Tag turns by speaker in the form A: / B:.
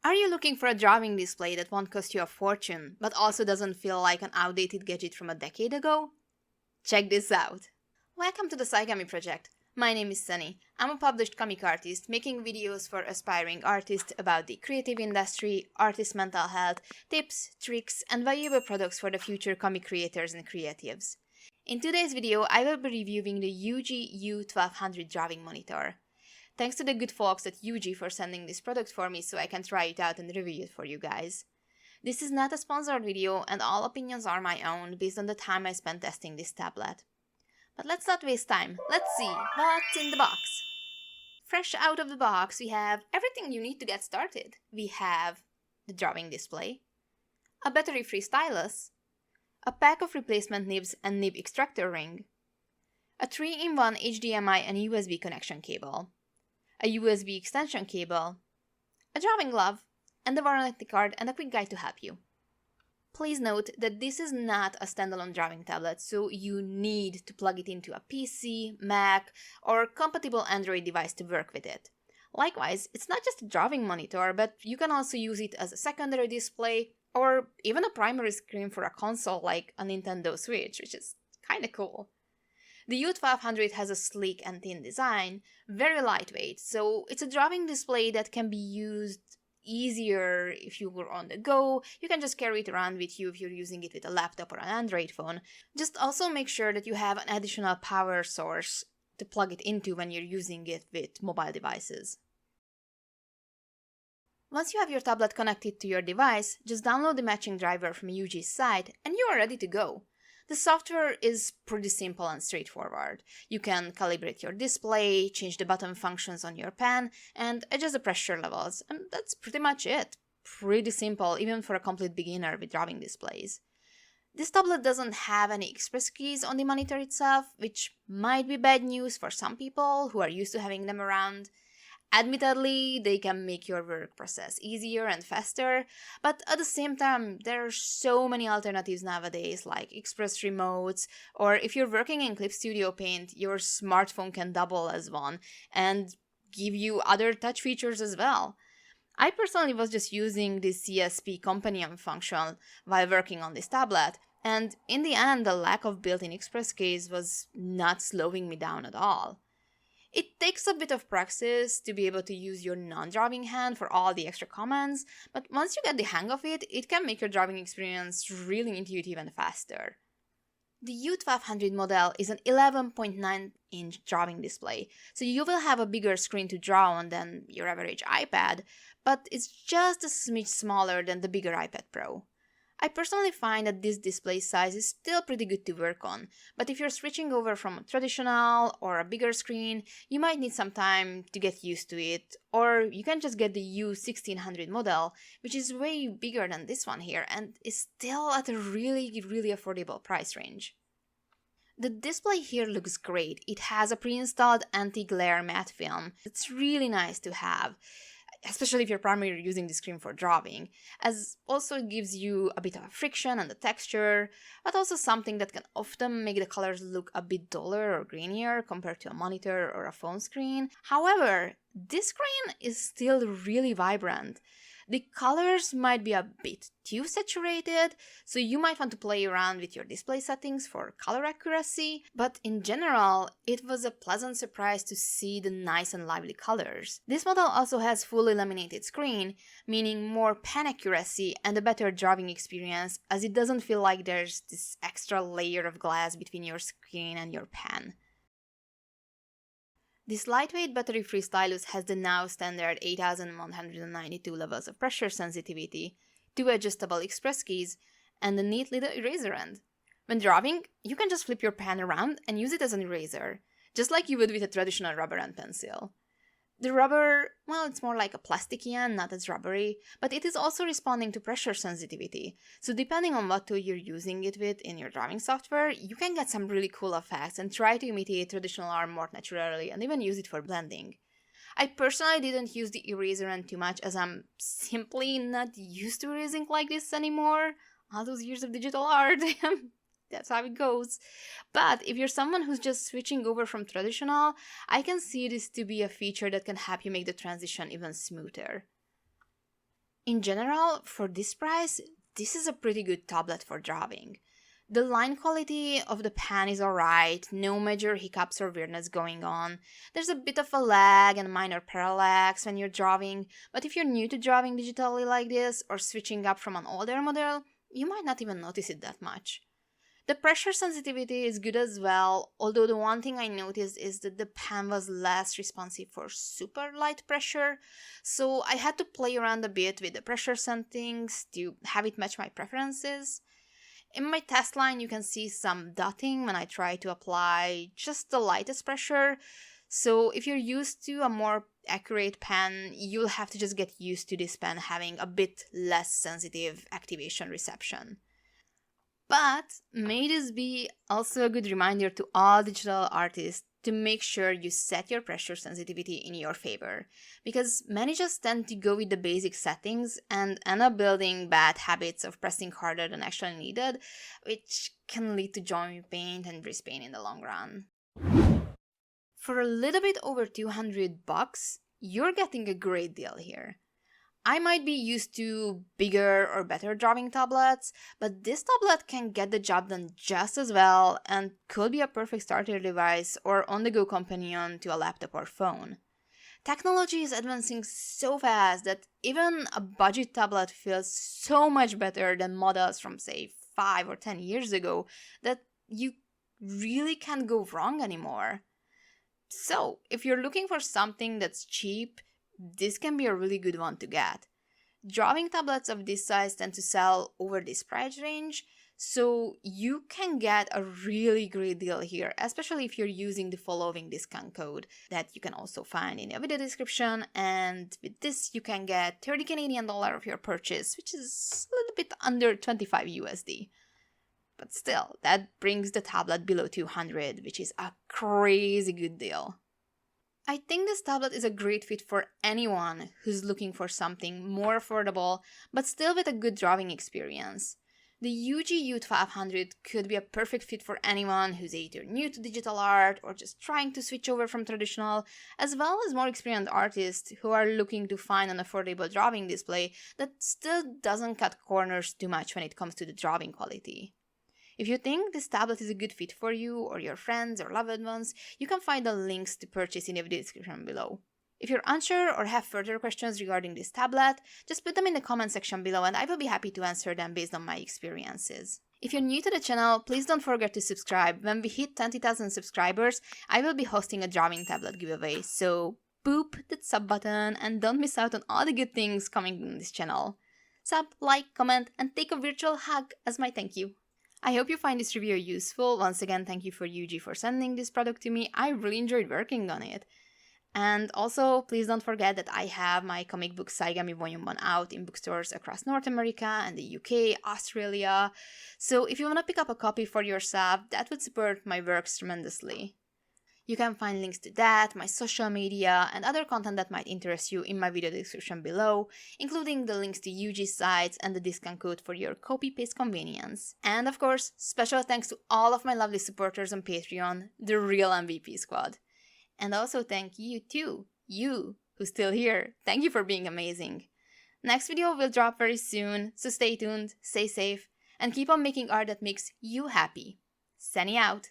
A: Are you looking for a drawing display that won't cost you a fortune, but also doesn't feel like an outdated gadget from a decade ago? Check this out! Welcome to the Saigami Project. My name is Sunny. I'm a published comic artist making videos for aspiring artists about the creative industry, artist mental health, tips, tricks, and valuable products for the future comic creators and creatives. In today's video, I will be reviewing the Ugee U1200 drawing monitor. Thanks to the good folks at Ugee for sending this product for me so I can try it out and review it for you guys. This is not a sponsored video and all opinions are my own based on the time I spent testing this tablet. But let's not waste time, let's see what's in the box. Fresh out of the box we have everything you need to get started. We have the drawing display, a battery-free stylus, a pack of replacement nibs and nib extractor ring, a 3-in-1 HDMI and USB connection cable, a USB extension cable, a drawing glove, and a warranty card and a quick guide to help you. Please note that this is not a standalone drawing tablet, so you need to plug it into a PC, Mac, or compatible Android device to work with it. Likewise, it's not just a drawing monitor, but you can also use it as a secondary display or even a primary screen for a console like a Nintendo Switch, which is kinda cool. The U1200 has a sleek and thin design, very lightweight, so it's a drawing display that can be used easier if you were on the go. You can just carry it around with you if you're using it with a laptop or an Android phone. Just also make sure that you have an additional power source to plug it into when you're using it with mobile devices. Once you have your tablet connected to your device, just download the matching driver from Ugee's site and you are ready to go. The software is pretty simple and straightforward. You can calibrate your display, change the button functions on your pen, and adjust the pressure levels, and that's pretty much it. Pretty simple, even for a complete beginner with drawing displays. This tablet doesn't have any express keys on the monitor itself, which might be bad news for some people who are used to having them around. Admittedly, they can make your work process easier and faster, but at the same time, there are so many alternatives nowadays, like express remotes, or if you're working in Clip Studio Paint, your smartphone can double as one and give you other touch features as well. I personally was just using the CSP companion function while working on this tablet, and in the end, the lack of built-in express keys was not slowing me down at all. It takes a bit of practice to be able to use your non-drawing hand for all the extra commands, but once you get the hang of it, it can make your drawing experience really intuitive and faster. The U1200 model is an 11.9-inch drawing display, so you will have a bigger screen to draw on than your average iPad, but it's just a smidge smaller than the bigger iPad Pro. I personally find that this display size is still pretty good to work on, but if you're switching over from a traditional or a bigger screen, you might need some time to get used to it, or you can just get the U1600 model, which is way bigger than this one here and is still at a really affordable price range. The display here looks great. It has a pre-installed anti-glare matte film. It's really nice to have, especially if you're primarily using the screen for drawing, as also it gives you a bit of friction and the texture, but also something that can often make the colors look a bit duller or grainier compared to a monitor or a phone screen. However, this screen is still really vibrant. The colors might be a bit too saturated, so you might want to play around with your display settings for color accuracy, but in general, it was a pleasant surprise to see the nice and lively colors. This model also has fully laminated screen, meaning more pen accuracy and a better drawing experience, as it doesn't feel like there's this extra layer of glass between your screen and your pen. This lightweight battery-free stylus has the now standard 8192 levels of pressure sensitivity, 2 adjustable express keys, and a neat little eraser end. When drawing, you can just flip your pen around and use it as an eraser, just like you would with a traditional rubber end pencil. The rubber, well, it's more like a plasticky end, not as rubbery, but it is also responding to pressure sensitivity, so depending on what tool you're using it with in your drawing software, you can get some really cool effects and try to imitate traditional art more naturally and even use it for blending. I personally didn't use the eraser end too much as I'm simply not used to erasing like this anymore. All those years of digital art. That's how it goes. But if you're someone who's just switching over from traditional, I can see this to be a feature that can help you make the transition even smoother. In general, for this price, this is a pretty good tablet for drawing. The line quality of the pen is alright, no major hiccups or weirdness going on. There's a bit of a lag and minor parallax when you're drawing, but if you're new to drawing digitally like this or switching up from an older model, you might not even notice it that much. The pressure sensitivity is good as well, although the one thing I noticed is that the pen was less responsive for super light pressure, so I had to play around a bit with the pressure settings to have it match my preferences. In my test line, you can see some dotting when I try to apply just the lightest pressure. So if you're used to a more accurate pen, you'll have to just get used to this pen having a bit less sensitive activation reception. But may this be also a good reminder to all digital artists to make sure you set your pressure sensitivity in your favor, because many just tend to go with the basic settings and end up building bad habits of pressing harder than actually needed, which can lead to joint pain and wrist pain in the long run. For a little bit over $200, you're getting a great deal here. I might be used to bigger or better drawing tablets, but this tablet can get the job done just as well and could be a perfect starter device or on-the-go companion to a laptop or phone. Technology is advancing so fast that even a budget tablet feels so much better than models from, say, 5 or 10 years ago that you really can't go wrong anymore. So, if you're looking for something that's cheap, this can be a really good one to get. Drawing tablets of this size tend to sell over this price range, so you can get a really great deal here, especially if you're using the following discount code that you can also find in the video description, and with this you can get 30 Canadian dollar of your purchase, which is a little bit under 25 USD. But still, that brings the tablet below 200, which is a crazy good deal. I think this tablet is a great fit for anyone who's looking for something more affordable, but still with a good drawing experience. The Ugee U1200 could be a perfect fit for anyone who's either new to digital art or just trying to switch over from traditional, as well as more experienced artists who are looking to find an affordable drawing display that still doesn't cut corners too much when it comes to the drawing quality. If you think this tablet is a good fit for you or your friends or loved ones, you can find the links to purchase in the video description below. If you're unsure or have further questions regarding this tablet, just put them in the comment section below and I will be happy to answer them based on my experiences. If you're new to the channel, please don't forget to subscribe. When we hit 20,000 subscribers, I will be hosting a drawing tablet giveaway, so boop that sub button and don't miss out on all the good things coming on this channel. Sub, like, comment, and take a virtual hug as my thank you. I hope you find this review useful. Once again, thank you for Ugee for sending this product to me. I really enjoyed working on it. And also, please don't forget that I have my comic book Saigami Volume 1 out in bookstores across North America and the UK, Australia. So if you want to pick up a copy for yourself, that would support my works tremendously. You can find links to that, my social media, and other content that might interest you in my video description below, including the links to Ugee's sites and the discount code for your copy-paste convenience. And of course, special thanks to all of my lovely supporters on Patreon, the real MVP squad. And also thank you too, you who's still here. Thank you for being amazing. Next video will drop very soon, so stay tuned, stay safe, and keep on making art that makes you happy. Sunny out!